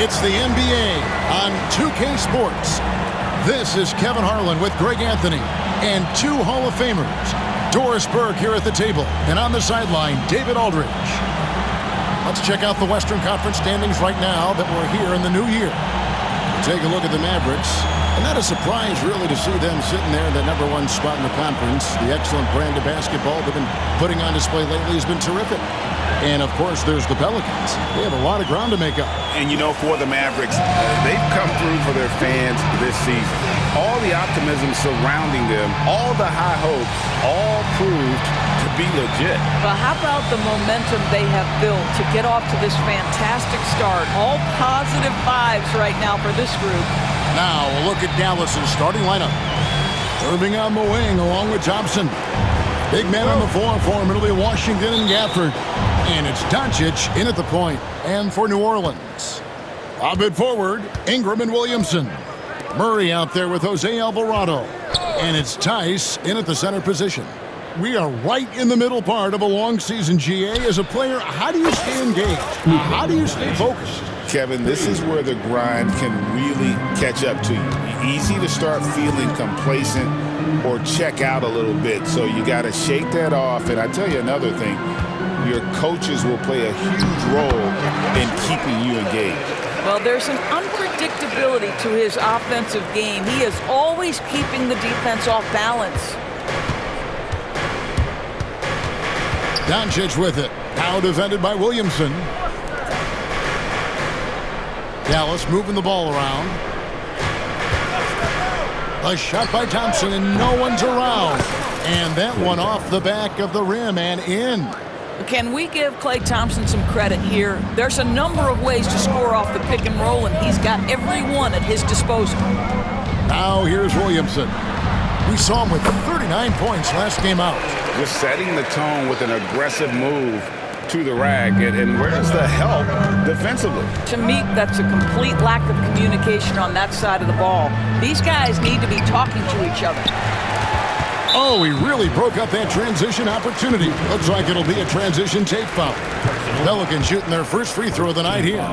It's the NBA on 2K Sports. This is Kevin Harlan with Greg Anthony and two Hall of Famers. Doris Burke here at the table, and on the sideline, David Aldridge. Let's check out the Western Conference standings right now that we're here in the new year. Take a look at the Mavericks. And not a surprise, really, to see them sitting there in the #1 spot in the conference. The excellent brand of basketball they've been putting on display lately has been terrific. And, of course, there's the Pelicans. They have a lot of ground to make up. And, you know, for the Mavericks, they've come through for their fans this season. All the optimism surrounding them, all the high hopes, all proved to be legit. But how about the momentum they have built to get off to this fantastic start? All positive vibes right now for this group. Now, a look at Dallas's starting lineup. Irving on the wing along with Thompson. Big man on the floor for him. It'll be Washington and Gafford. And it's Doncic in at the point. And for New Orleans, lob it forward, Ingram and Williamson. Murray out there with Jose Alvarado. And it's Tice in at the center position. We are right in the middle part of a long season, GA. As a player, how do you stay engaged? How do you stay focused? Kevin, this is where the grind can really catch up to you. Easy to start feeling complacent or check out a little bit. So you got to shake that off. And I tell you another thing, your coaches will play a huge role in keeping you engaged. Well, there's an unpredictability to his offensive game. He is always keeping the defense off balance. Doncic with it. Now defended by Williamson. Dallas moving the ball around. A shot by Thompson, and no one's around. And that one off the back of the rim and in. Can we give Klay Thompson some credit here? There's a number of ways to score off the pick and roll, and he's got every one at his disposal. Now here's Williamson. We saw him with 39 points last game out. Just setting the tone with an aggressive move to the rack. And where's the help defensively? To me, that's a complete lack of communication on that side of the ball. These guys need to be talking to each other. Oh, he really broke up that transition opportunity. Looks like it'll be a transition tape foul. Pelicans shooting their first free throw of the night here.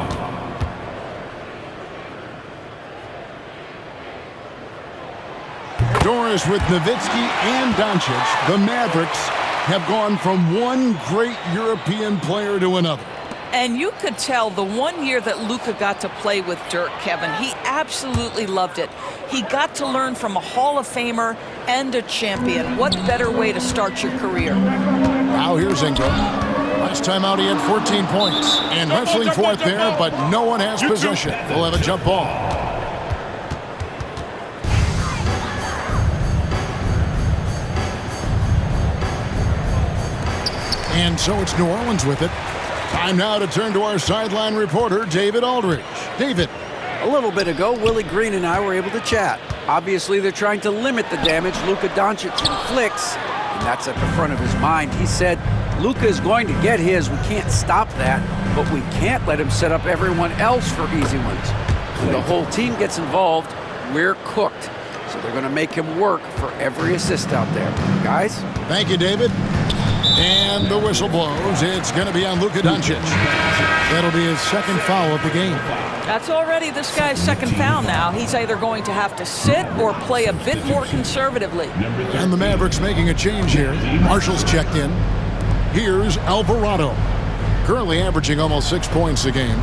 Doris with Nowitzki and Doncic. The Mavericks have gone from one great European player to another. And you could tell the 1 year that Luka got to play with Dirk, Kevin, he absolutely loved it. He got to learn from a Hall of Famer and a champion. What better way to start your career? Now here's Ingram. Last time out he had 14 points. And wrestling for it there, but no one has possession. We'll have a jump ball. And so it's New Orleans with it. Time now to turn to our sideline reporter, David Aldridge. David. A little bit ago, Willie Green and I were able to chat. Obviously, they're trying to limit the damage Luka Doncic inflicts, and that's at the front of his mind. He said, Luka is going to get his. We can't stop that, but we can't let him set up everyone else for easy ones. When the whole team gets involved, we're cooked. So they're going to make him work for every assist out there. Guys? Thank you, David. And the whistle blows. It's going to be on Luka Doncic. That'll be his second foul of the game. That's already this guy's second foul now. He's either going to have to sit or play a bit more conservatively. And the Mavericks making a change here. Marshall's checked in. Here's Alvarado. Currently averaging almost 6 points a game.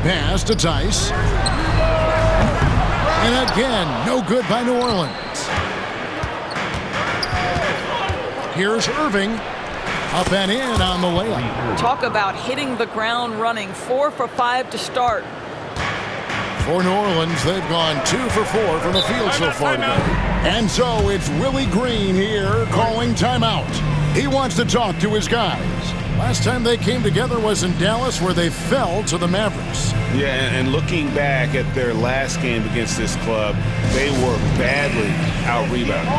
Pass to Tice. And again, no good by New Orleans. Here's Irving. Up and in on the layup. Talk about hitting the ground running. 4 for 5 to start. For New Orleans, they've gone 2 for 4 from the field so far today. And so it's Willie Green here calling timeout. He wants to talk to his guys. Last time they came together was in Dallas, where they fell to the Mavericks. Yeah, and looking back at their last game against this club, they were badly out-rebounded.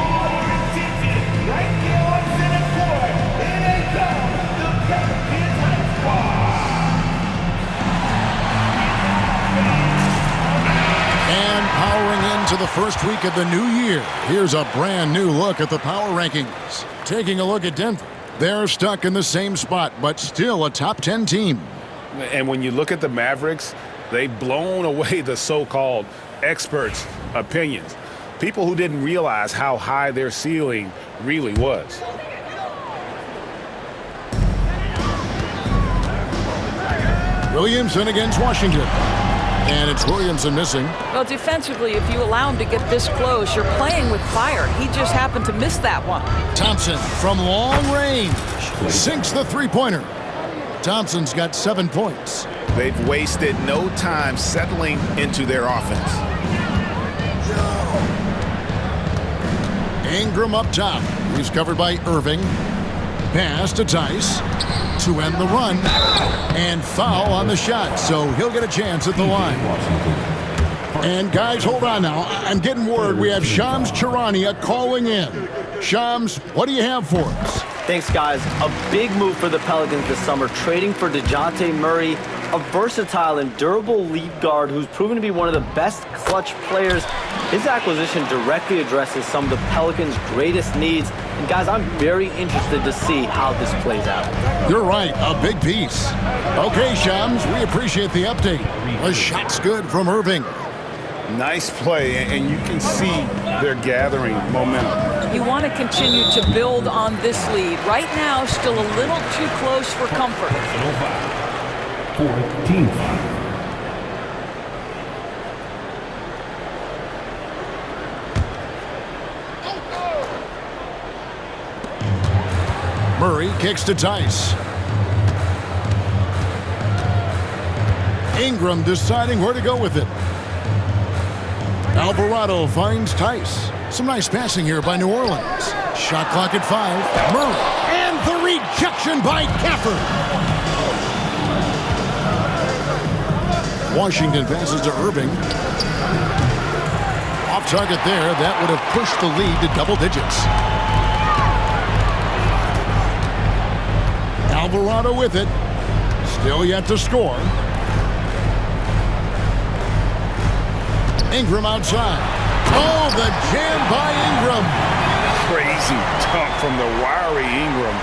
And powering into the first week of the new year, here's a brand new look at the power rankings. Taking a look at Denver. They're stuck in the same spot, but still a top 10 team. And when you look at the Mavericks, they've blown away the so-called experts' opinions. People who didn't realize how high their ceiling really was. Williamson against Washington. And it's Williamson missing. Well, defensively, if you allow him to get this close, you're playing with fire. He just happened to miss that one. Thompson from long range sinks the three-pointer. Thompson's got 7 points. They've wasted no time settling into their offense. Ingram up top. He's covered by Irving. Pass to Tice to end the run. And foul on the shot, so he'll get a chance at the line. And guys, hold on now. I'm getting word we have Shams Charania calling in. Shams, what do you have for us? Thanks, guys. A big move for the Pelicans this summer, trading for DeJounte Murray, a versatile and durable lead guard who's proven to be one of the best clutch players. His acquisition directly addresses some of the Pelicans' greatest needs. And guys, I'm very interested to see how this plays out. You're right, a big piece. Okay, Shams, we appreciate the update. The shot's good from Irving. Nice play, and you can see they're gathering momentum. You want to continue to build on this lead. Right now, still a little too close for comfort. 14. Murray kicks to Tice. Ingram deciding where to go with it. Alvarado finds Tice. Some nice passing here by New Orleans. Shot clock at 5. Murray. And the rejection by Gafford. Washington passes to Irving. Off target there. That would have pushed the lead to double digits. Alvarado with it. Still yet to score. Ingram outside. Oh, the jam by Ingram. Crazy dunk from the wiry Ingram.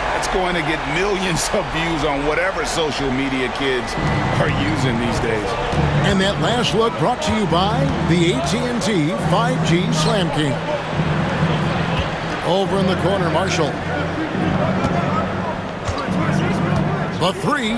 That's going to get millions of views on whatever social media kids are using these days. And that last look brought to you by the AT&T 5G Slam King. Over in the corner, Marshall. The three.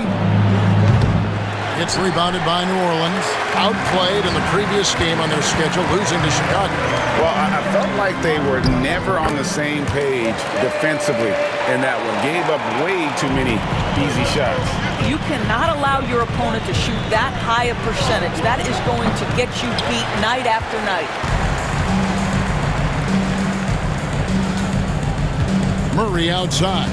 It's rebounded by New Orleans. Outplayed in the previous game on their schedule, losing to Chicago. Well, I felt like they were never on the same page defensively in that one. Gave up way too many easy shots. You cannot allow your opponent to shoot that high a percentage. That is going to get you beat night after night. Murray outside.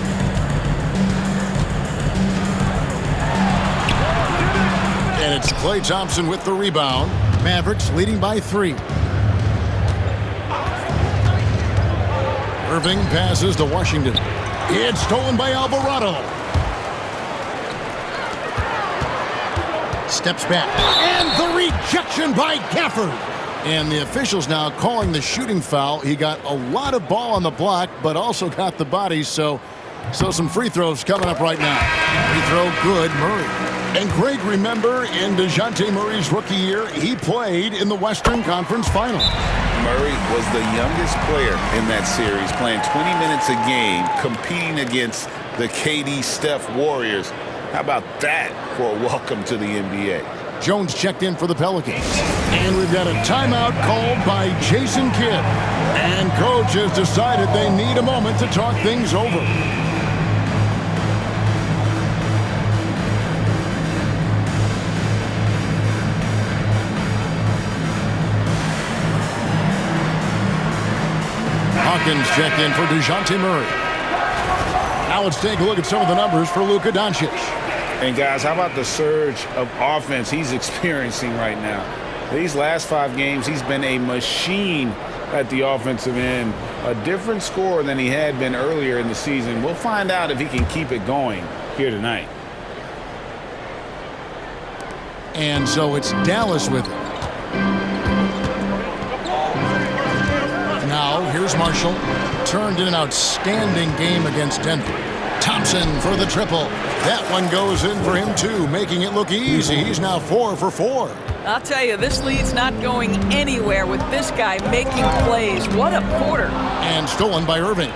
And it's Klay Thompson with the rebound. Mavericks leading by 3. Irving passes to Washington. It's stolen by Alvarado. Steps back. And the rejection by Gafford. And the officials now calling the shooting foul. He got a lot of ball on the block, but also got the body. So some free throws coming up right now. Free throw good, Murray. And Greg, remember, in DeJounte Murray's rookie year, he played in the Western Conference Finals. Murray was the youngest player in that series, playing 20 minutes a game, competing against the KD Steph Warriors. How about that for a welcome to the NBA? Jones checked in for the Pelicans. And we've got a timeout called by Jason Kidd. And coach has decided they need a moment to talk things over. Hawkins checked in for DeJounte Murray. Now let's take a look at some of the numbers for Luka Doncic. And guys, how about the surge of offense he's experiencing right now? These last 5 games, he's been a machine at the offensive end. A different scorer than he had been earlier in the season. We'll find out if he can keep it going here tonight. And so it's Dallas with it. Now, here's Marshall. Turned in an outstanding game against Denver. Thompson for the triple. That one goes in for him too, making it look easy. He's now 4 for 4. I'll tell you, this lead's not going anywhere with this guy making plays. What a quarter. And stolen by Irving.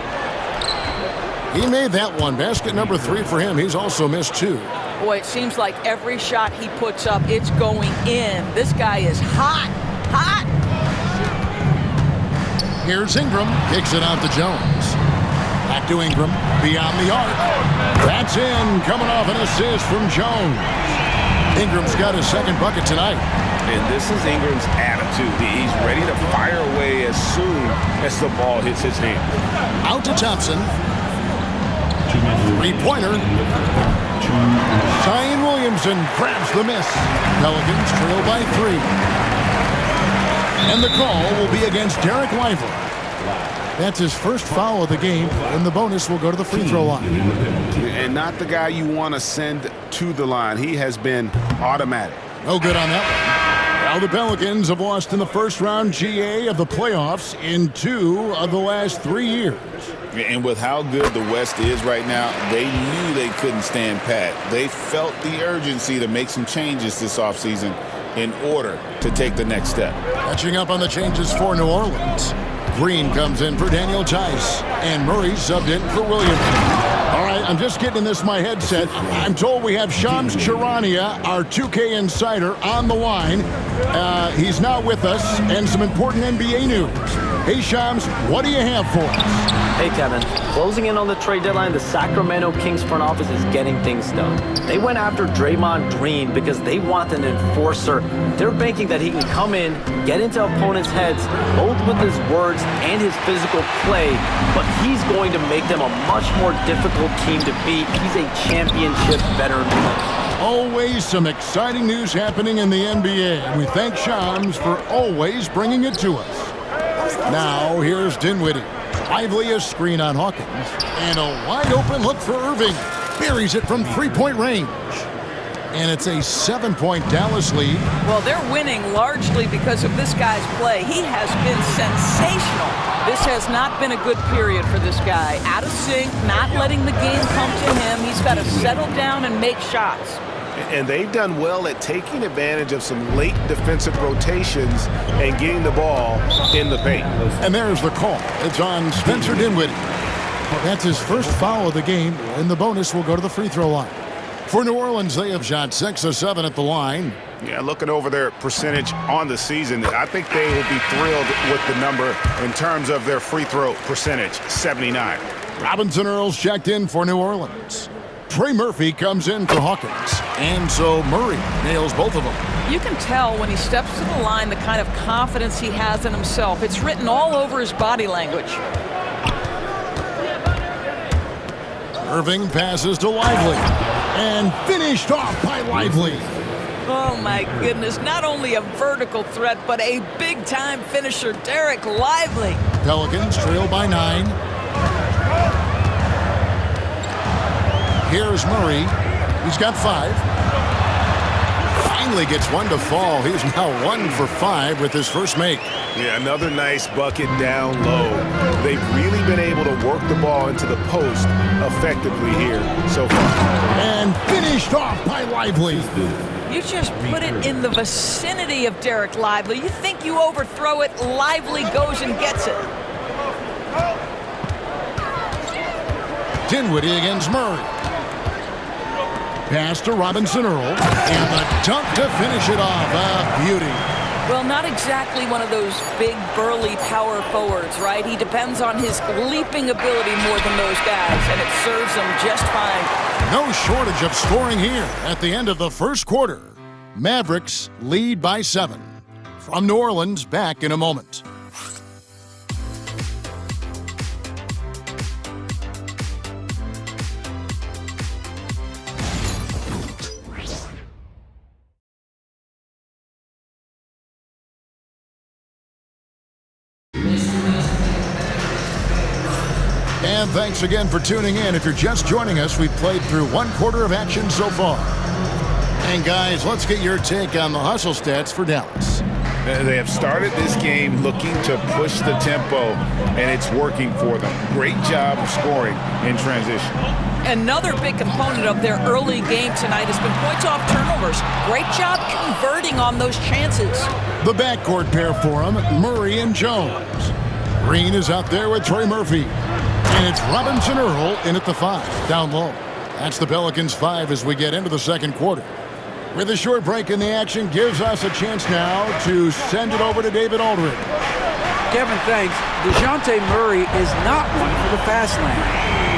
He made that one. Basket number 3 for him. He's also missed 2. Boy, it seems like every shot he puts up, it's going in. This guy is hot. Hot. Here's Ingram. Kicks it out to Jones. Back to Ingram. Beyond the arc. That's in. Coming off an assist from Jones. Ingram's got his second bucket tonight. And this is Ingram's attitude. He's ready to fire away as soon as the ball hits his hand. Out to Thompson. Three-pointer. Zion Williamson grabs the miss. Pelicans trail by 3. And the call will be against Derek Lively. That's his first foul of the game, and the bonus will go to the free throw line. And not the guy you want to send to the line. He has been automatic. No good on that one. Now the Pelicans have lost in the first round GA of the playoffs in 2 of the last 3 years. And with how good the West is right now, they knew they couldn't stand pat. They felt the urgency to make some changes this offseason in order to take the next step. Catching up on the changes for New Orleans. Green comes in for Daniel Tice, and Murray subbed in for Williams. All right, I'm just getting this in my headset. I'm told we have Shams Charania, our 2K insider, on the line. He's now with us, and some important NBA news. Hey, Shams, what do you have for us? Hey, Kevin. Closing in on the trade deadline, the Sacramento Kings front office is getting things done. They went after Draymond Green because they want an enforcer. They're banking that he can come in, get into opponents' heads, both with his words and his physical play, but he's going to make them a much more difficult team to beat. He's a championship veteran. Always some exciting news happening in the NBA, and we thank Shams for always bringing it to us. Now, here's Dinwiddie. Lively a screen on Hawkins. And a wide-open look for Irving. Buries it from three-point range. And it's a 7-point Dallas lead. Well, they're winning largely because of this guy's play. He has been sensational. This has not been a good period for this guy. Out of sync, not letting the game come to him. He's got to settle down and make shots. And they've done well at taking advantage of some late defensive rotations and getting the ball in the paint. And there's the call. It's on Spencer Dinwiddie. That's his first foul of the game, and the bonus will go to the free throw line. For New Orleans, they have shot 6 of 7 at the line. Yeah, looking over their percentage on the season, I think they will be thrilled with the number in terms of their free throw percentage, 79. Robinson Earls checked in for New Orleans. Trey Murphy comes in for Hawkins. And so Murray nails both of them. You can tell when he steps to the line the kind of confidence he has in himself. It's written all over his body language. Irving passes to Lively. And finished off by Lively. Oh, my goodness. Not only a vertical threat, but a big-time finisher, Derek Lively. Pelicans trail by 9. Here's Murray. He's got 5. Finally gets one to fall. He's now 1 for 5 with his first make. Yeah, another nice bucket down low. They've really been able to work the ball into the post effectively here so far. And finished off by Lively. You just put it in the vicinity of Derek Lively. You think you overthrow it, Lively goes and gets it. Dinwiddie against Murray. Pass to Robinson Earl. And the dunk to finish it off. A beauty. Well, not exactly one of those big, burly power forwards, right? He depends on his leaping ability more than those guys, and it serves him just fine. No shortage of scoring here at the end of the first quarter. Mavericks lead by 7. From New Orleans, back in a moment. And thanks again for tuning in. If you're just joining us, we've played through 1 quarter of action so far. And guys, let's get your take on the hustle stats for Dallas. They have started this game looking to push the tempo, and it's working for them. Great job of scoring in transition. Another big component of their early game tonight has been points off turnovers. Great job converting on those chances. The backcourt pair for them, Murray and Jones. Green is out there with Trey Murphy. And it's Robinson Earl in at the 5, down low. That's the Pelicans 5 as we get into the second quarter. With a short break in the action, gives us a chance now to send it over to David Aldridge. Kevin, thanks. DeJounte Murray is not one for the fast lane.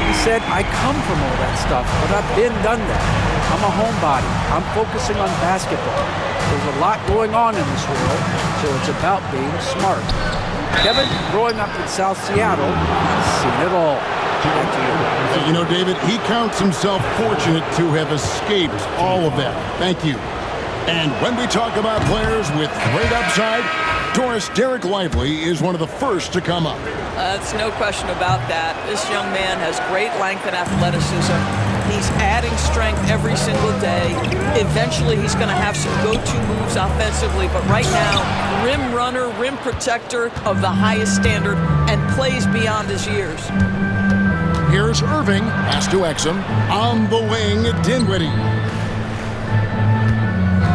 He said, I come from all that stuff, but I've been done that. I'm a homebody. I'm focusing on basketball. There's a lot going on in this world, so it's about being smart. Kevin, growing up in South Seattle, he's seen it all. Back to you. You know, David, he counts himself fortunate to have escaped all of that. Thank you. And when we talk about players with great upside, Doris, Derek Lively is one of the first to come up. That's no question about that. This young man has great length and athleticism. He's adding strength every single day. Eventually, he's going to have some go-to moves offensively. But right now, rim runner, rim protector of the highest standard, and plays beyond his years. Here's Irving, pass to Exum. On the wing, Dinwiddie.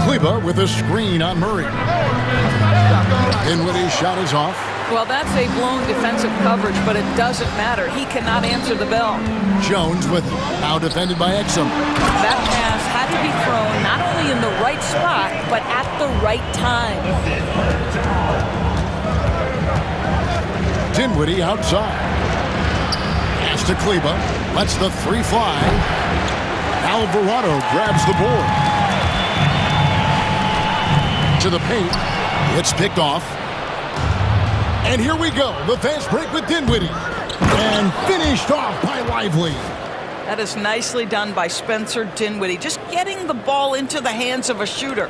Kleba with a screen on Murray. Dinwiddie's shot is off. Well, that's a blown defensive coverage, but it doesn't matter. He cannot answer the bell. Jones with it. Now defended by Exum. That pass had to be thrown not only in the right spot, but at the right time. Dinwiddie outside. Pass to Kleba. Lets the 3 fly. Alvarado grabs the board. To the paint. It's picked off. And here we go. The fast break with Dinwiddie. And finished off by Lively. That is nicely done by Spencer Dinwiddie. Just getting the ball into the hands of a shooter.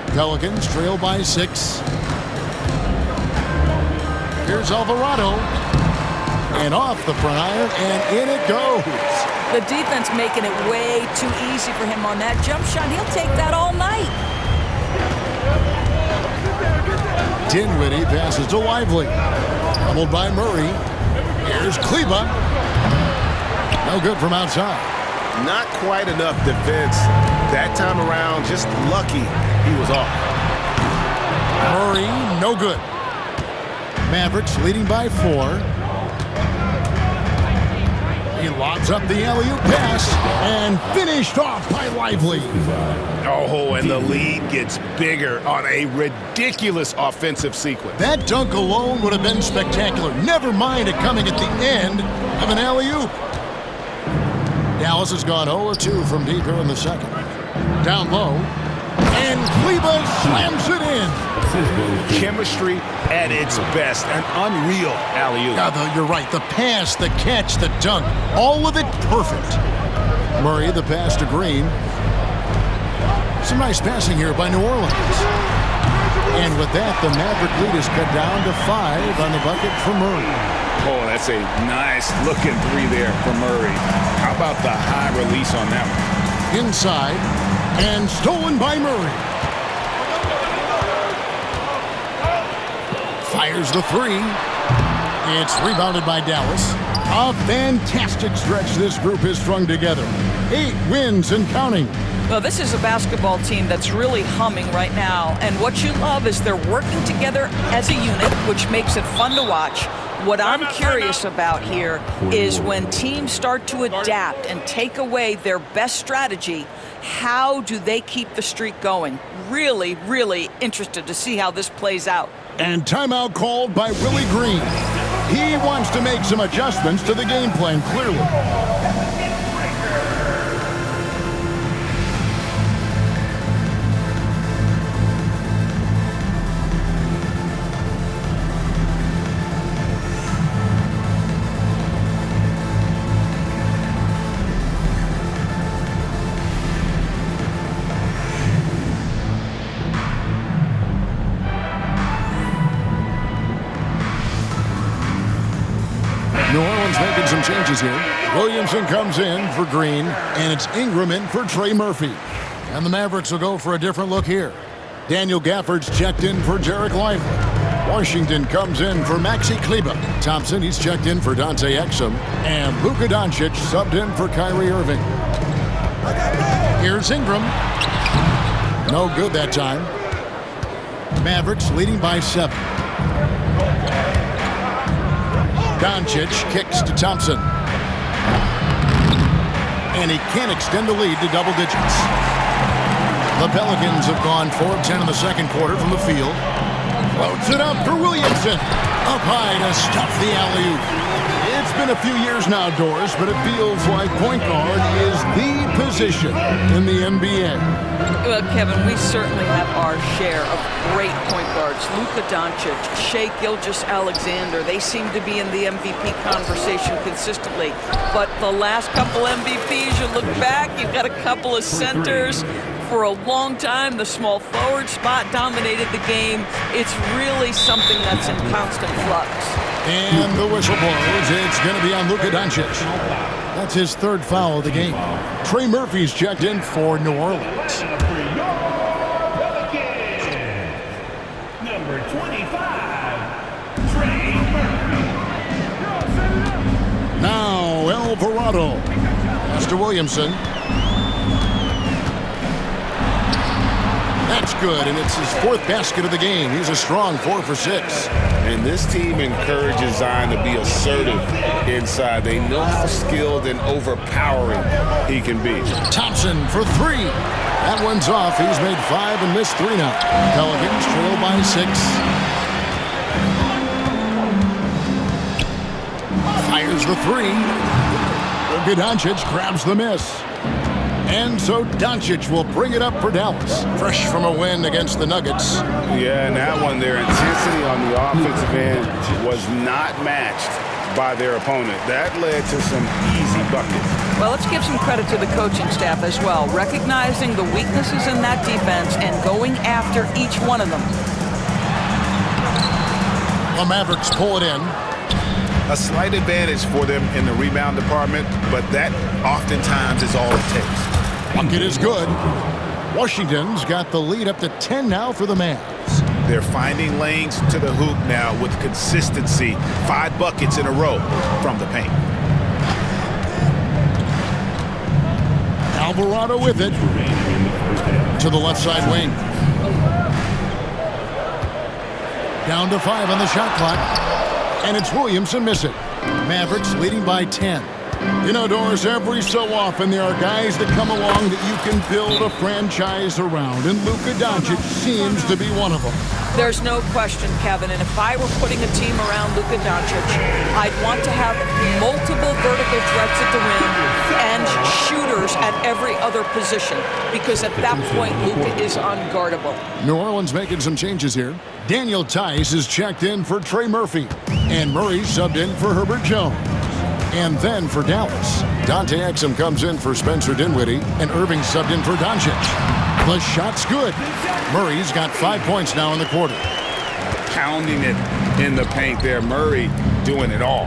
Pelicans trail by 6. Here's Alvarado. And off the front iron, and in it goes. The defense making it way too easy for him on that jump shot. He'll take that all night. Dinwiddie passes to Lively. Doubled by Murray. Here's Kleba. No good from outside. Not quite enough defense. That time around, just lucky he was off. Murray, no good. Mavericks leading by 4. He lobs up the alley-oop pass and finished off by Lively. Oh, and the lead gets bigger on a ridiculous offensive sequence. That dunk alone would have been spectacular. Never mind it coming at the end of an alley-oop. Dallas has gone 0-2 from deep here in the second. Down low. And Kleba slams it in. Chemistry at its best. An unreal alley-oop. Yeah, you're right. The pass, the catch, the dunk. All of it perfect. Murray, the pass to Green. Some nice passing here by New Orleans. And with that, the Maverick lead is cut down to 5 on the bucket for Murray. Oh, that's a nice looking 3 there for Murray. How about the high release on that one? Inside, and stolen by Murray. Fires the 3. It's rebounded by Dallas. A fantastic stretch this group has strung together. 8 wins and counting. Well, this is a basketball team that's really humming right now. And what you love is they're working together as a unit, which makes it fun to watch. What I'm curious about here is when teams start to adapt and take away their best strategy, how do they keep the streak going? Really, really interested to see how this plays out. And timeout called by Willie Green. He wants to make some adjustments to the game plan, clearly. New Orleans making some changes here. Williamson comes in for Green, and it's Ingram in for Trey Murphy. And the Mavericks will go for a different look here. Daniel Gafford's checked in for Jarek Lively. Washington comes in for Maxi Kleber. Thompson, he's checked in for Dante Exum. And Luka Doncic subbed in for Kyrie Irving. Here's Ingram. No good that time. Mavericks leading by 7. Doncic kicks to Thompson. And he can't extend the lead to double digits. The Pelicans have gone 4 of 10 in the second quarter from the field. Floats it up for Williamson. Up high to stuff the alley-oop. It's been a few years now, Doris, but it feels like point guard is the position in the NBA. Well, Kevin, we certainly have our share of great point guards. Luka Doncic, Shai Gilgeous-Alexander, they seem to be in the MVP conversation consistently. But the last couple MVPs, you look back, you've got a couple of centers. For a long time, the small forward spot dominated the game. It's really something that's in constant flux. And the whistle blows. It's going to be on Luka Doncic. That's his 3rd foul of the game. Trey Murphy's checked in for New Orleans. Number 25, Trey Murphy. Now Alvarado. Mr. Williamson. That's good, and it's his 4th basket of the game. He's a strong 4 for 6. And this team encourages Zion to be assertive inside. They know how skilled and overpowering he can be. Thompson for 3. That one's off. He's made 5 and missed 3 now. Pelicans trail by 6. Fires the 3. Luka Doncic grabs the miss. And so Doncic will bring it up for Dallas. Fresh from a win against the Nuggets. Yeah, and that one, their intensity on the offensive end was not matched by their opponent. That led to some easy buckets. Well, let's give some credit to the coaching staff as well, recognizing the weaknesses in that defense and going after each one of them. The Mavericks pull it in. A slight advantage for them in the rebound department, but that oftentimes is all it takes. Bucket is good. Washington's got the lead up to 10 now for the Mavs. They're finding lanes to the hoop now with consistency. 5 buckets in a row from the paint. Alvarado with it. To the left side wing. Down to 5 on the shot clock. And it's Williamson missing. Mavericks leading by 10. You know, Doris, every so often there are guys that come along that you can build a franchise around, and Luka Doncic seems to be one of them. There's no question, Kevin, and if I were putting a team around Luka Doncic, I'd want to have multiple vertical threats at the rim and shooters at every other position, because at that point, Luka is unguardable. New Orleans making some changes here. Daniel Tice is checked in for Trey Murphy, and Murray subbed in for Herbert Jones. And then for Dallas, Dante Exum comes in for Spencer Dinwiddie, and Irving subbed in for Doncic. The shot's good. Murray's got 5 points now in the quarter. Pounding it in the paint there. Murray doing it all.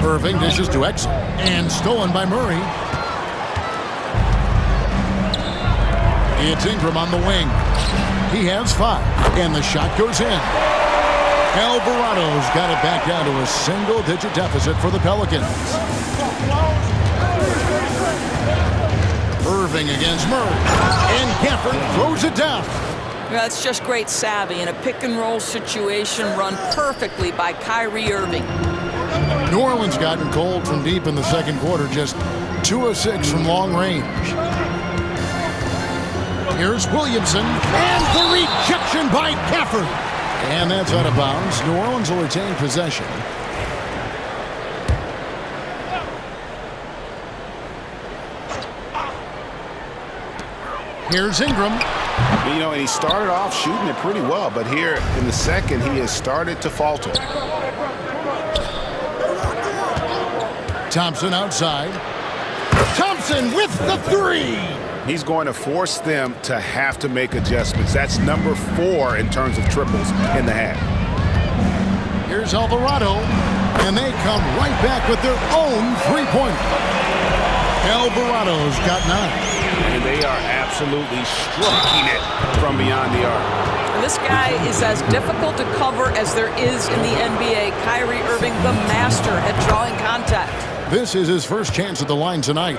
Irving dishes to Exum, and stolen by Murray. It's Ingram on the wing. He has 5, and the shot goes in. Alvarado's got it back down to a single-digit deficit for the Pelicans. Irving against Murray. And Gafford throws it down. That's just great savvy in a pick-and-roll situation run perfectly by Kyrie Irving. New Orleans gotten cold from deep in the second quarter, just 2 of 6 from long range. Here's Williamson, and the rejection by Gafford. And that's out of bounds. New Orleans will retain possession. Here's Ingram. You know, and he started off shooting it pretty well, but here in the second, he has started to falter. Thompson outside. Thompson with the 3. He's going to force them to have to make adjustments. That's number 4 in terms of triples in the half. Here's Alvarado, and they come right back with their own 3-pointer. Alvarado's got 9. And they are absolutely striking it from beyond the arc. And this guy is as difficult to cover as there is in the NBA. Kyrie Irving, the master at drawing contact. This is his first chance at the line tonight.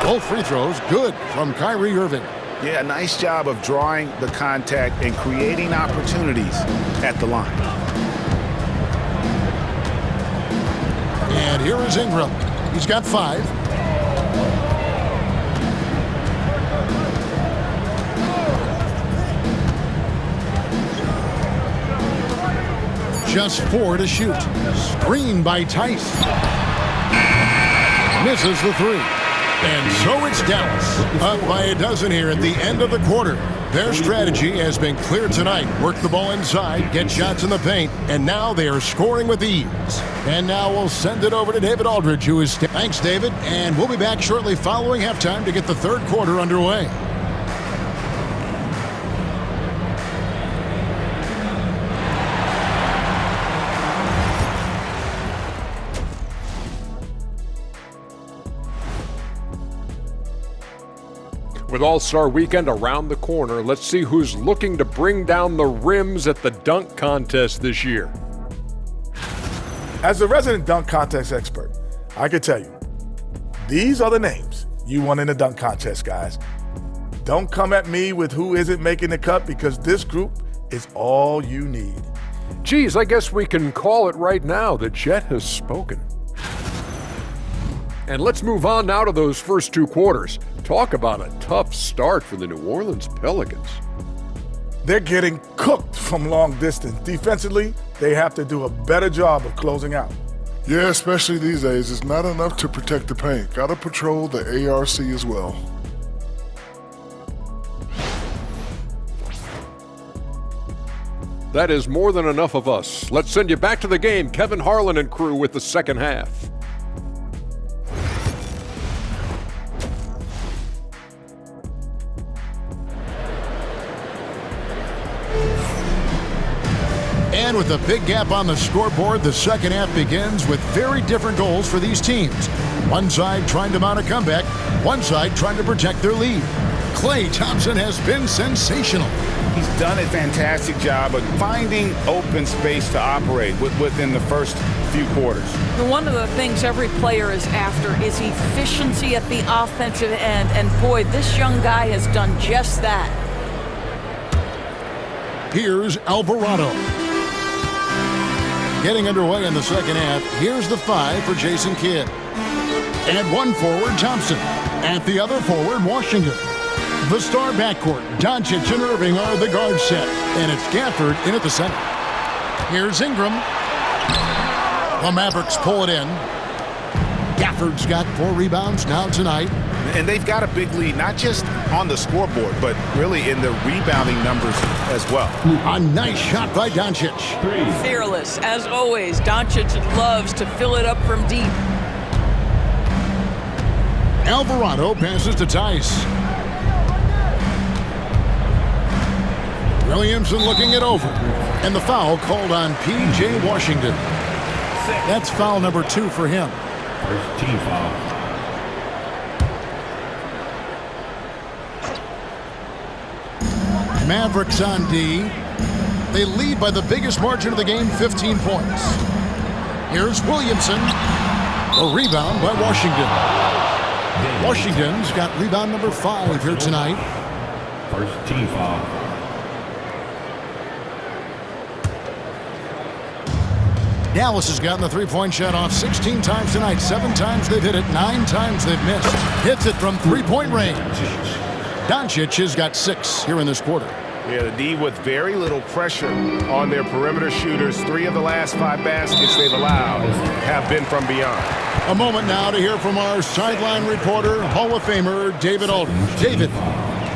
Both free throws good from Kyrie Irving. Yeah, nice job of drawing the contact and creating opportunities at the line. And here is Ingram. He's got 5. Just 4 to shoot. Screen by Tice. Misses the 3. And so it's Dallas, up by a dozen here at the end of the quarter. Their strategy has been clear tonight. Work the ball inside, get shots in the paint, and now they are scoring with ease. And now we'll send it over to David Aldridge, who is... Thanks, David, and we'll be back shortly following halftime to get the third quarter underway. With All-Star Weekend around the corner, let's see who's looking to bring down the rims at the dunk contest this year. As a resident dunk contest expert, I can tell you, these are the names you want in the dunk contest, guys. Don't come at me with who isn't making the cut, because this group is all you need. Geez, I guess we can call it right now. The Jet has spoken. And let's move on now to those first 2 quarters. Talk about a tough start for the New Orleans Pelicans. They're getting cooked from long distance. Defensively, they have to do a better job of closing out. Yeah, especially these days. It's not enough to protect the paint. Got to patrol the ARC as well. That is more than enough of us. Let's send you back to the game. Kevin Harlan and crew with the second half. And with a big gap on the scoreboard, the second half begins with very different goals for these teams. One side trying to mount a comeback, one side trying to protect their lead. Klay Thompson has been sensational. He's done a fantastic job of finding open space to operate within the first few quarters. One of the things every player is after is efficiency at the offensive end. And boy, this young guy has done just that. Here's Alvarado. Getting underway in the second half, here's the 5 for Jason Kidd. At one forward, Thompson. At the other forward, Washington. The star backcourt, Doncic and Irving are the guard set. And it's Gafford in at the center. Here's Ingram. The Mavericks pull it in. Gafford's got 4 rebounds now tonight. And they've got a big lead, not just on the scoreboard, but really in the rebounding numbers as well. A nice shot by Doncic. Fearless, as always. Doncic loves to fill it up from deep. Alvarado passes to Tice. Williamson looking it over. And the foul called on P.J. Washington. That's foul number 2 for him. First team foul. Mavericks on D. They lead by the biggest margin of the game, 15 points. Here's Williamson. A rebound by Washington. Washington's got rebound number 5 here tonight. First team foul. Dallas has gotten the three-point shot off 16 times tonight. 7 times they've hit it, 9 times they've missed. Hits it from three-point range. Doncic has got 6 here in this quarter. Yeah, the D with very little pressure on their perimeter shooters. 3 of the last 5 baskets they've allowed have been from beyond. A moment now to hear from our sideline reporter, Hall of Famer David Aldridge. David.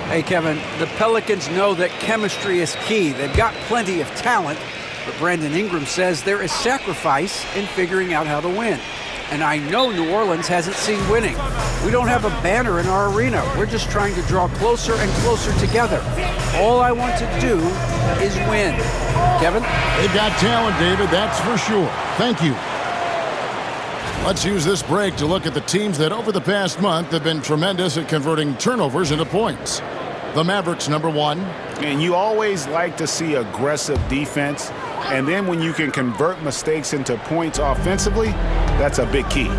Hey, Kevin, the Pelicans know that chemistry is key. They've got plenty of talent, but Brandon Ingram says there is sacrifice in figuring out how to win. And I know New Orleans hasn't seen winning. We don't have a banner in our arena. We're just trying to draw closer and closer together. All I want to do is win. Kevin? They've got talent, David, that's for sure. Thank you. Let's use this break to look at the teams that over the past month have been tremendous at converting turnovers into points. The Mavericks, number 1. And you always like to see aggressive defense. And then when you can convert mistakes into points offensively, that's a big key.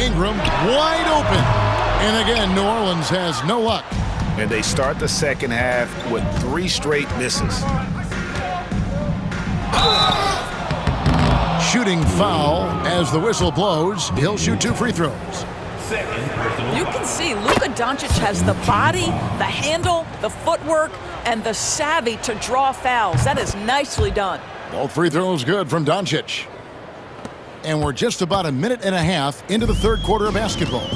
Ingram wide open. And again, New Orleans has no luck. And they start the second half with 3 straight misses. Shooting foul as the whistle blows. He'll shoot 2 free throws. You can see Luka Doncic has the body, the handle, the footwork, and the savvy to draw fouls. That is nicely done. Both free throws good from Doncic. And we're just about a minute and a half into the third quarter of basketball.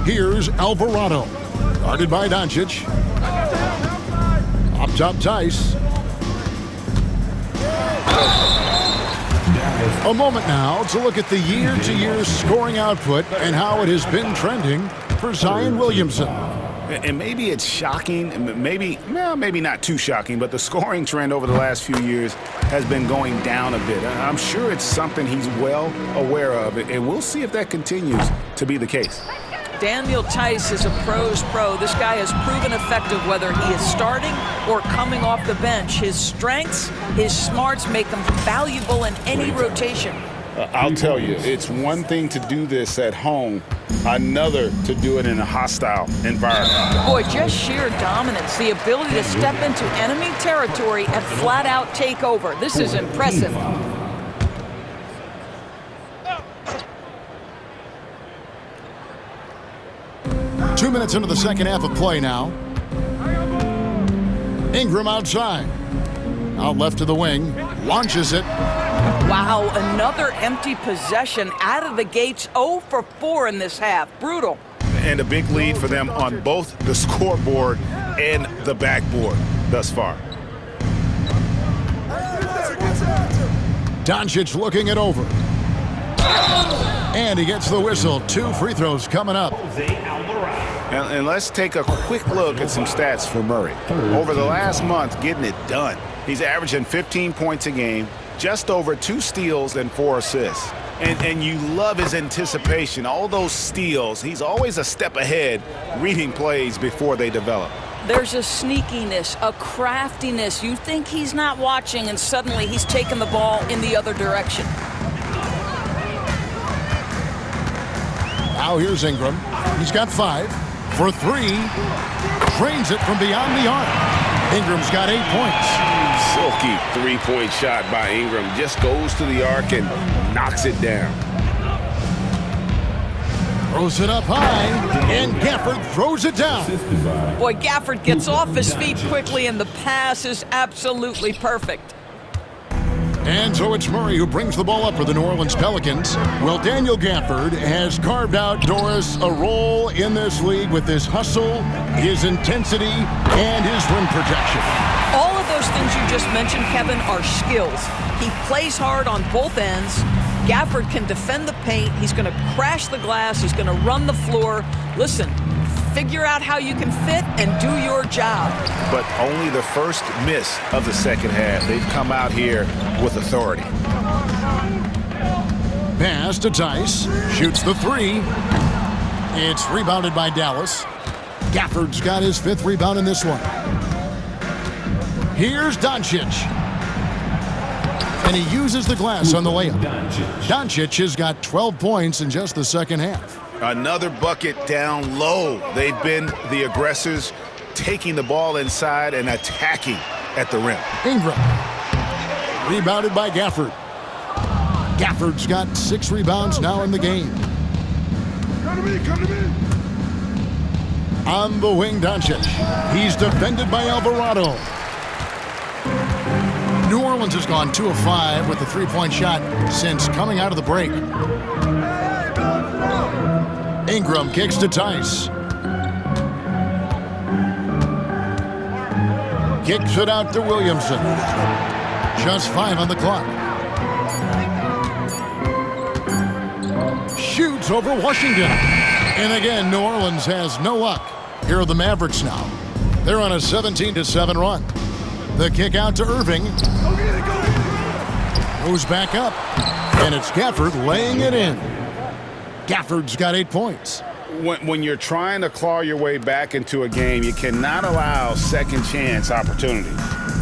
Here's Alvarado. Guarded by Doncic. Up top, Tice. A moment now to look at the year-to-year scoring output and how it has been trending for Zion Williamson. And maybe it's shocking, maybe not too shocking, but the scoring trend over the last few years has been going down a bit. I'm sure it's something he's well aware of, and we'll see if that continues to be the case. Daniel Tice is a pro's pro. This guy has proven effective whether he is starting or coming off the bench. His strengths, his smarts make him valuable in any rotation. I'll tell you, it's one thing to do this at home, another to do it in a hostile environment. Boy, just sheer dominance, the ability to step into enemy territory and flat out take over. This is impressive. 2 minutes into the second half of play now. Ingram outside. Out left to the wing. Launches it. Wow, another empty possession out of the gates. 0 for 4 in this half. Brutal. And a big lead for them on both the scoreboard and the backboard thus far. Doncic looking it over. And he gets the whistle. 2 free throws coming up. And let's take a quick look at some stats for Murray. Over the last month, getting it done. He's averaging 15 points a game, just over 2 steals and 4 assists. And you love his anticipation. All those steals, he's always a step ahead, reading plays before they develop. There's a sneakiness, a craftiness. You think he's not watching, and suddenly he's taking the ball in the other direction. Now here's Ingram. He's got 5 for 3. Drains it from beyond the arc. Ingram's got 8 points. Silky three-point shot by Ingram. Just goes to the arc and knocks it down. Throws it up high, and Gafford throws it down. Boy, Gafford gets off his feet quickly, and the pass is absolutely perfect. And so it's Murray who brings the ball up for the New Orleans Pelicans. Well, Daniel Gafford has carved out, Doris, a role in this league with his hustle, his intensity, and his rim protection. All of those things you just mentioned, Kevin, are skills. He plays hard on both ends. Gafford can defend the paint. He's going to crash the glass. He's going to run the floor. Listen, figure out how you can fit and do your job. But only the first miss of the second half. They've come out here with authority. Pass to Tice. Shoots the 3. It's rebounded by Dallas. Gafford's got his 5th rebound in this one. Here's Doncic. And he uses the glass on the layup. Doncic has got 12 points in just the second half. Another bucket down low. They've been the aggressors, taking the ball inside and attacking at the rim. Ingram. Rebounded by Gafford. Gafford's got 6 rebounds now in the game. Come to me. On the wing, Doncic. He's defended by Alvarado. New Orleans has gone 2 of 5 with the 3-point shot since coming out of the break. Ingram kicks to Tice. Kicks it out to Williamson. Just 5 on the clock. Shoots over Washington. And again, New Orleans has no luck. Here are the Mavericks now. They're on a 17-7 run. The kick out to Irving. Goes back up. And it's Gafford laying it in. Gafford's got 8 points. When you're trying to claw your way back into a game, you cannot allow second chance opportunities.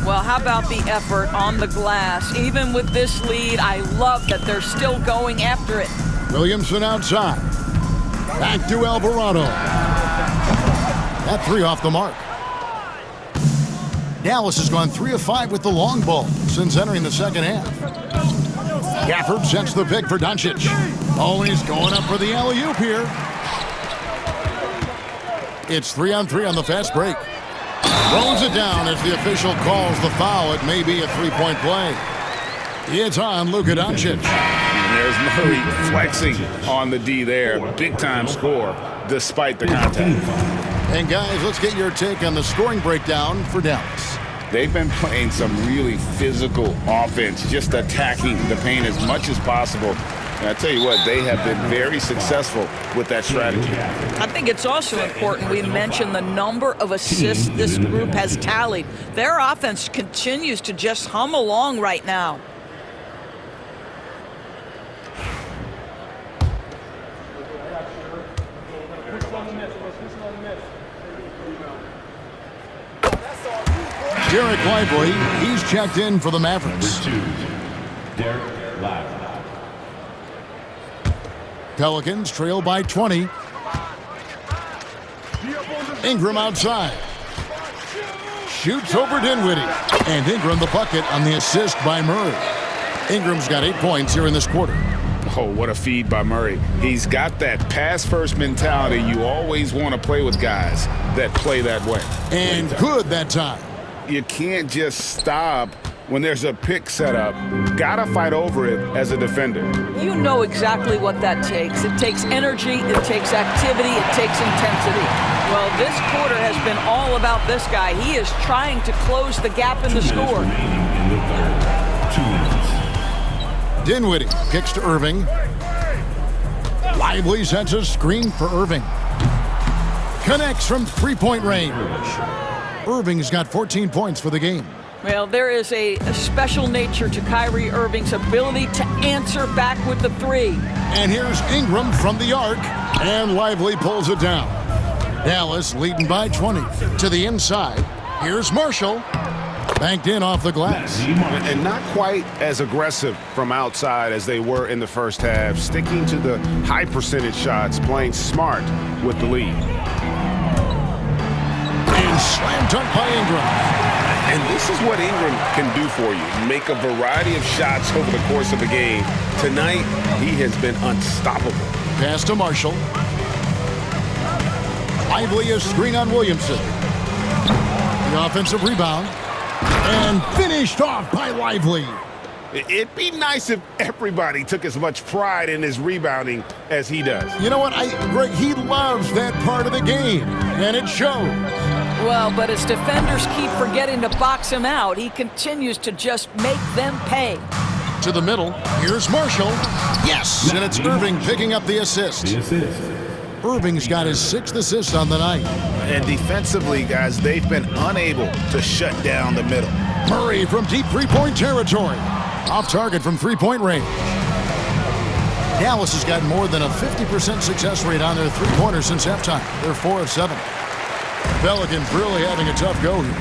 Well, how about the effort on the glass? Even with this lead, I love that they're still going after it. Williamson outside. Back to Alvarado. That 3 off the mark. Dallas has gone 3 of 5 with the long ball since entering the second half. Gafford sets the pick for Doncic. Oh, he's going up for the alley-oop here. It's 3-on-3 on the fast break. Throws it down as the official calls the foul. It may be a three-point play. It's on Luka Doncic. There's Murray flexing on the D there. Big-time score despite the contact. And guys, let's get your take on the scoring breakdown for Dallas. They've been playing some really physical offense, just attacking the paint as much as possible. And I tell you what, they have been very successful with that strategy. I think it's also important we mention the number of assists this group has tallied. Their offense continues to just hum along right now. Derek Lively, he's checked in for the Mavericks. Derek Lively. Pelicans trail by 20. Ingram outside. Shoots over Dinwiddie. And Ingram the bucket on the assist by Murray. Ingram's got 8 points here in this quarter. Oh, what a feed by Murray. He's got that pass-first mentality. You always want to play with guys that play that way. And good that time. You can't just stop when there's a pick set up. Gotta fight over it as a defender. You know exactly what that takes. It takes energy, it takes activity, it takes intensity. Well, this quarter has been all about this guy. He is trying to close the gap in the score. 2 minutes. Dinwiddie kicks to Irving. Lively sets a screen for Irving. Connects from three-point range. Irving's got 14 points for the game. Well, there is a special nature to Kyrie Irving's ability to answer back with the three. And here's Ingram from the arc, and Lively pulls it down. Dallas leading by 20. To the inside, here's Marshall. Banked in off the glass. And not quite as aggressive from outside as they were in the first half. Sticking to the high percentage shots, playing smart with the lead. And slam dunk by Ingram. And this is what Ingram can do for you. Make a variety of shots over the course of the game. Tonight, he has been unstoppable. Pass to Marshall. Lively a screen on Williamson. The offensive rebound. And finished off by Lively. It'd be nice if everybody took as much pride in his rebounding as he does. You know what? Greg, he loves that part of the game, and it shows. Well, but as defenders keep forgetting to box him out, he continues to just make them pay. To the middle, here's Marshall. Yes, and it's Irving picking up the assist. Irving's got his 6th assist on the night. And defensively, guys, they've been unable to shut down the middle. Murray from deep three-point territory. Off target from three-point range. Dallas has got more than a 50% success rate on their three-pointers since halftime. They're 4 of 7. Pelicans really having a tough go here.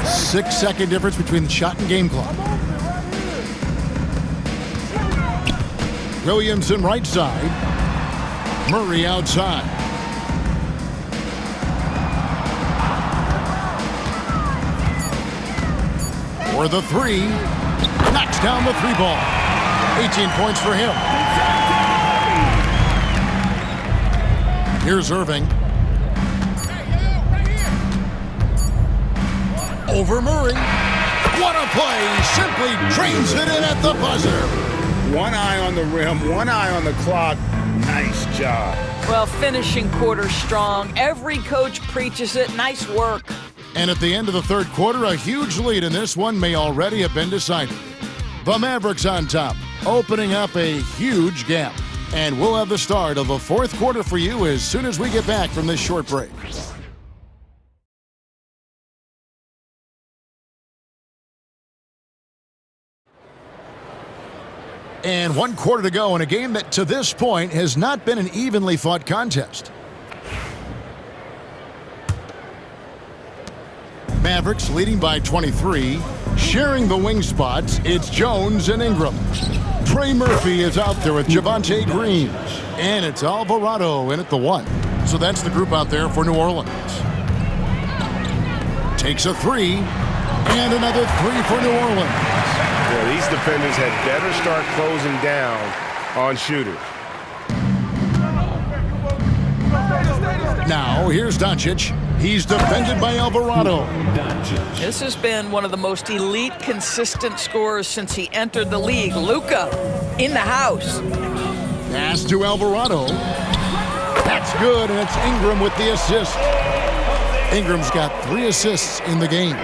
6-second difference between the shot and game clock. Williamson right side. Murray outside. For the three. Knocks down the three ball. 18 points for him. Here's Irving. Over Murray. What a play. Simply drains it in at the buzzer. One eye on the rim, one eye on the clock. Nice job. Well, finishing quarter strong. Every coach preaches it. Nice work. And at the end of the third quarter, a huge lead in this one may already have been decided. The Mavericks on top, opening up a huge gap. And we'll have the start of the fourth quarter for you as soon as we get back from this short break. And 1 quarter to go in a game that to this point has not been an evenly fought contest. Mavericks leading by 23. Sharing the wing spots, it's Jones and Ingram. Trey Murphy is out there with Javonte Green. And it's Alvarado in at the 1. So that's the group out there for New Orleans. Takes a 3. And another 3 for New Orleans. Yeah, these defenders had better start closing down on shooters. Now, here's Doncic. He's defended by Alvarado. This has been one of the most elite, consistent scorers since he entered the league. Luka in the house. Pass to Alvarado. That's good, and it's Ingram with the assist. Ingram's got 3 assists in the game.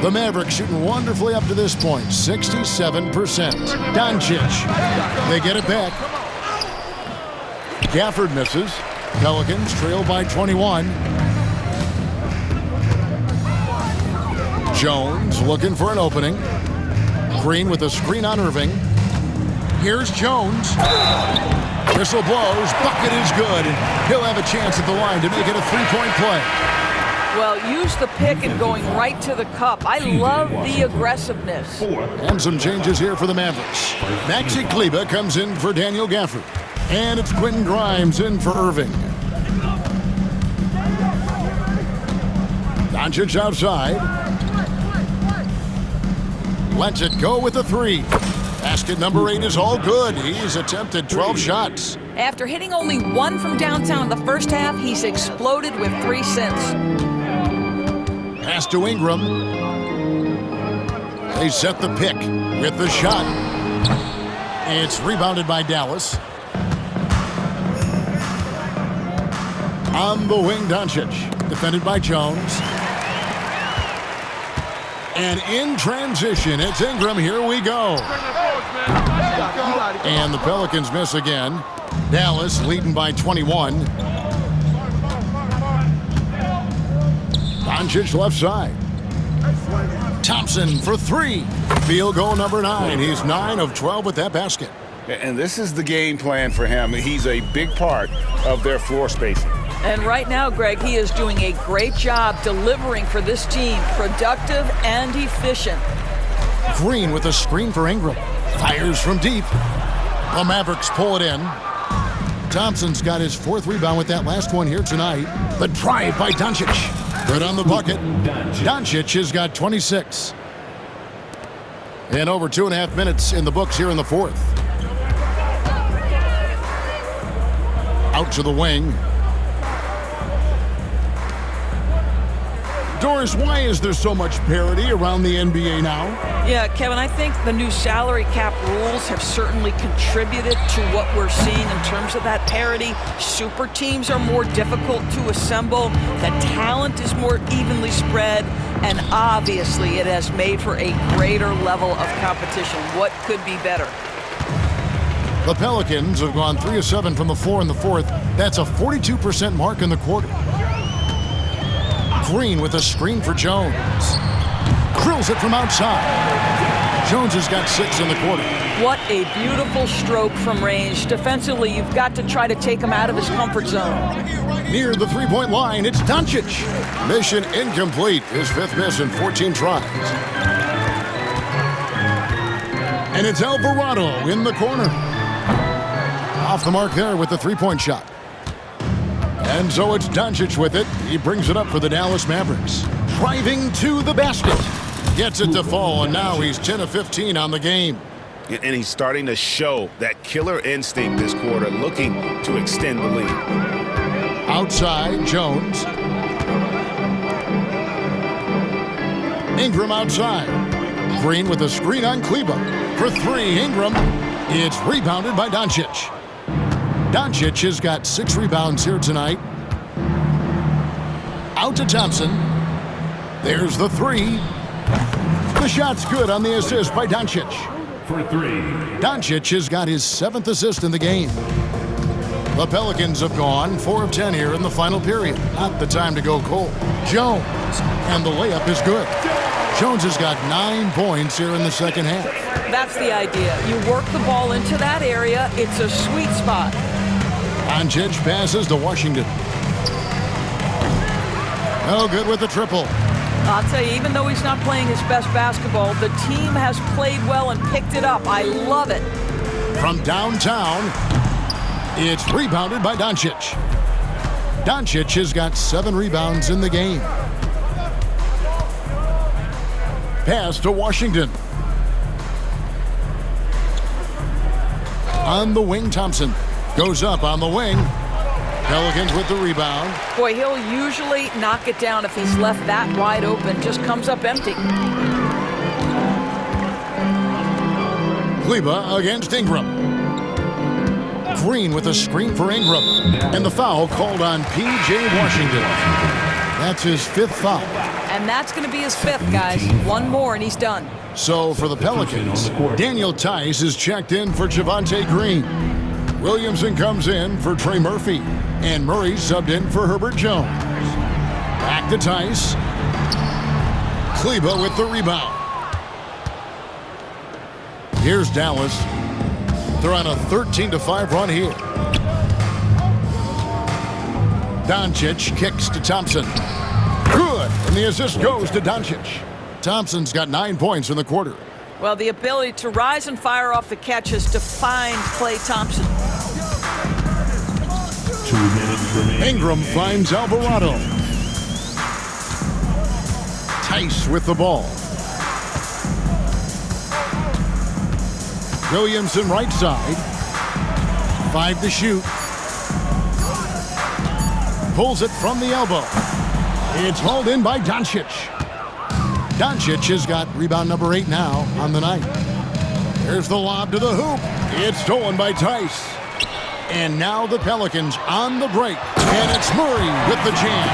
The Mavericks shooting wonderfully up to this point, 67%. Doncic. They get it back. Gafford misses. Pelicans trail by 21. Jones looking for an opening. Green with a screen on Irving. Here's Jones. Whistle blows. Bucket is good. And he'll have a chance at the line to make it a 3-point play. Well, use the pick and going right to the cup. I love the aggressiveness. And some changes here for the Mavericks. Maxi Kleber comes in for Daniel Gafford. And it's Quentin Grimes in for Irving. Doncic outside. Lets it go with a 3. Basket number 8 is all good. He's attempted 12 shots. After hitting only 1 from downtown in the first half, he's exploded with 3 since. Pass to Ingram. They set the pick with the shot. It's rebounded by Dallas. On the wing, Doncic. Defended by Jones. And in transition, it's Ingram. Here we go. And the Pelicans miss again. Dallas leading by 21. Doncic left side. Thompson for 3. Field goal number 9. He's 9 of 12 with that basket. And this is the game plan for him. He's a big part of their floor spacing. And right now, Greg, he is doing a great job delivering for this team. Productive and efficient. Green with a screen for Ingram. Fires from deep. The Mavericks pull it in. Thompson's got his 4th rebound with that last one here tonight. The drive by Doncic. Good on the bucket. Doncic has got 26. And over 2.5 minutes in the books here in the 4th. Out to the wing. Doris, why is there so much parity around the NBA now? Yeah, Kevin, I think the new salary cap rules have certainly contributed to what we're seeing in terms of that parity. Super teams are more difficult to assemble. The talent is more evenly spread. And obviously, it has made for a greater level of competition. What could be better? The Pelicans have gone 3 of 7 from the floor in the 4th. That's a 42% mark in the quarter. Green with a screen for Jones. Drills it from outside. Jones has got 6 in the quarter. What a beautiful stroke from range. Defensively, you've got to try to take him out of his comfort zone. Near the 3-point line, it's Doncic. Mission incomplete. His 5th miss in 14 tries. And it's Alvarado in the corner. Off the mark there with the 3-point shot. And so it's Doncic with it. He brings it up for the Dallas Mavericks. Driving to the basket. Gets it to fall, and now he's 10 of 15 on the game. And he's starting to show that killer instinct this quarter, looking to extend the lead. Outside, Jones. Ingram outside. Green with a screen on Kleber. For 3, Ingram. It's rebounded by Doncic. Doncic has got 6 rebounds here tonight. Out to Thompson. There's the 3. The shot's good on the assist by Doncic. For 3. Doncic has got his 7th assist in the game. The Pelicans have gone 4 of 10 here in the final period. Not the time to go cold. Jones. And the layup is good. Jones has got 9 points here in the second half. That's the idea. You work the ball into that area. It's a sweet spot. Doncic passes to Washington. No good with the triple. I'll tell you, even though he's not playing his best basketball, the team has played well and picked it up. I love it. From downtown, it's rebounded by Doncic. Doncic has got 7 rebounds in the game. Pass to Washington. On the wing, Thompson goes up on the wing. Pelicans with the rebound. Boy, he'll usually knock it down if he's left that wide open. Just comes up empty. Kleber against Ingram. Green with a screen for Ingram. And the foul called on P.J. Washington. That's his 5th foul. And that's going to be his 5th, guys. 1 more and he's done. So for the Pelicans, Daniel Tice is checked in for Javonte Green. Williamson comes in for Trey Murphy. And Murray subbed in for Herbert Jones. Back to Tice. Kleber with the rebound. Here's Dallas. They're on a 13-5 run here. Doncic kicks to Thompson. Good. And the assist goes to Doncic. Thompson's got 9 points in the quarter. Well, the ability to rise and fire off the catch has defined Klay Thompson. 2 minutes remaining. Ingram finds Alvarado. Tice with the ball. Williamson right side. 5 to shoot. Pulls it from the elbow. It's hauled in by Doncic. Doncic has got rebound number 8 now on the night. There's the lob to the hoop. It's stolen by Tice. And now the Pelicans on the break. And it's Murray with the jam.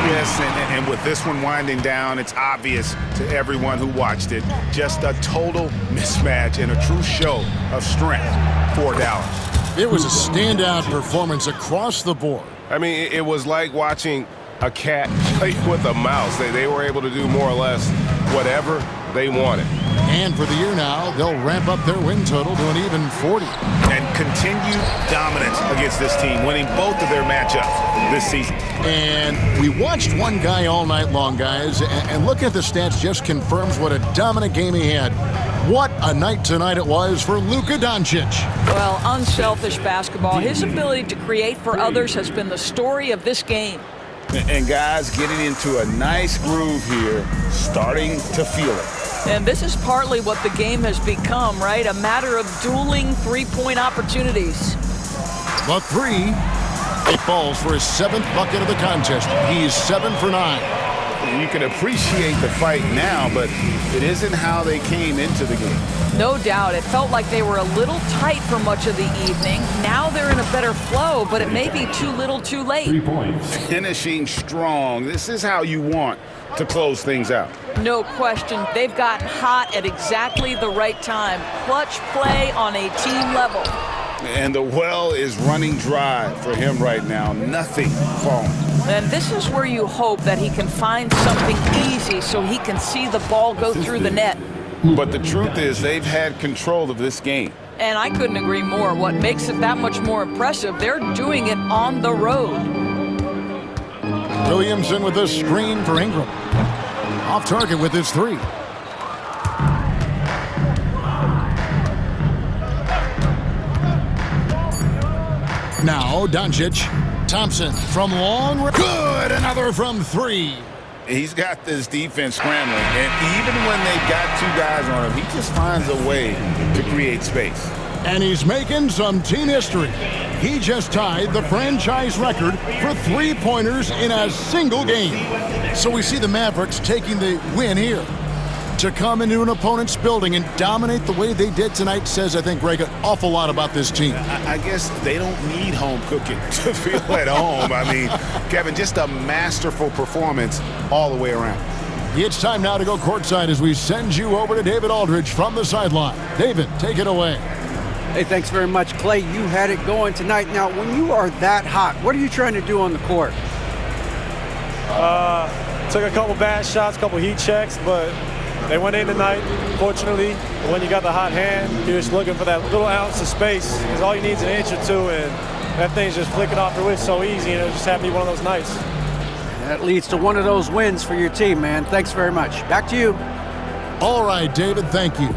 Yes, and with this one winding down, it's obvious to everyone who watched it. Just a total mismatch and a true show of strength for Dallas. It was a standout performance across the board. I mean, it was like watching a cat play with a mouse. They were able to do more or less whatever they wanted. And for the year now, they'll ramp up their win total to an even 40. And continued dominance against this team, winning both of their matchups this season. And we watched one guy all night long, guys, and looking at the stats just confirms what a dominant game he had. What a night tonight it was for Luka Doncic. Well, unselfish basketball. His ability to create for others has been the story of this game. And guys getting into a nice groove here, starting to feel it. And this is partly what the game has become, right? A matter of dueling three-point opportunities. The 3, it falls for his 7th bucket of the contest. He's 7 for 9. You can appreciate the fight now, but it isn't how they came into the game. No doubt. It felt like they were a little tight for much of the evening. Now they're in a better flow, but it may be too little too late. 3 points. Finishing strong. This is how you want to close things out. No question. They've gotten hot at exactly the right time. Clutch play on a team level. And the well is running dry for him right now. Nothing falling. And this is where you hope that he can find something easy so he can see the ball go through the net. But the truth is they've had control of this game. And I couldn't agree more. What makes it that much more impressive, they're doing it on the road. Williamson with a screen for Ingram. Off target with his 3. Now Doncic. Thompson from long. Good. Another from 3. He's got this defense scrambling, and even when they've got 2 guys on him, he just finds a way to create space. And he's making some team history. He just tied the franchise record for 3-pointers in a single game. So we see the Mavericks taking the win here. To come into an opponent's building and dominate the way they did tonight says, I think, Greg, an awful lot about this team. I guess they don't need home cooking to feel at home. I mean, Kevin, just a masterful performance all the way around. It's time now to go courtside as we send you over to David Aldridge from the sideline. David, take it away. Hey, thanks very much, Klay. You had it going tonight. Now, when you are that hot, what are you trying to do on the court? Took a couple bad shots, a couple heat checks, but They went in tonight, fortunately. But when you got the hot hand, you're just looking for that little ounce of space because all you need is an inch or two, and that thing's just flicking off the wrist so easy, and it just happened to be one of those nights. That leads to one of those wins for your team, man. Thanks very much. Back to you. All right, David, thank you.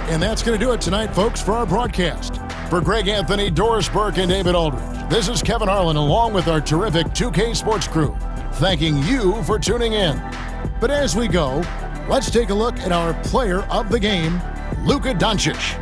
And that's going to do it tonight, folks, for our broadcast. For Greg Anthony, Doris Burke, and David Aldridge, this is Kevin Harlan along with our terrific 2K Sports crew, thanking you for tuning in. But as we go, let's take a look at our player of the game, Luka Doncic.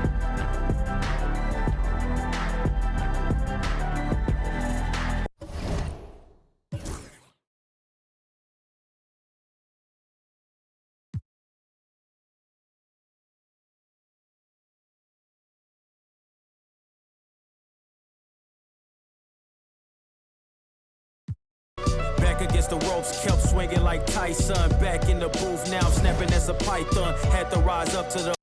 Against the ropes, kept swinging like Tyson. Back in the booth now, snapping as a python. Had to rise up to the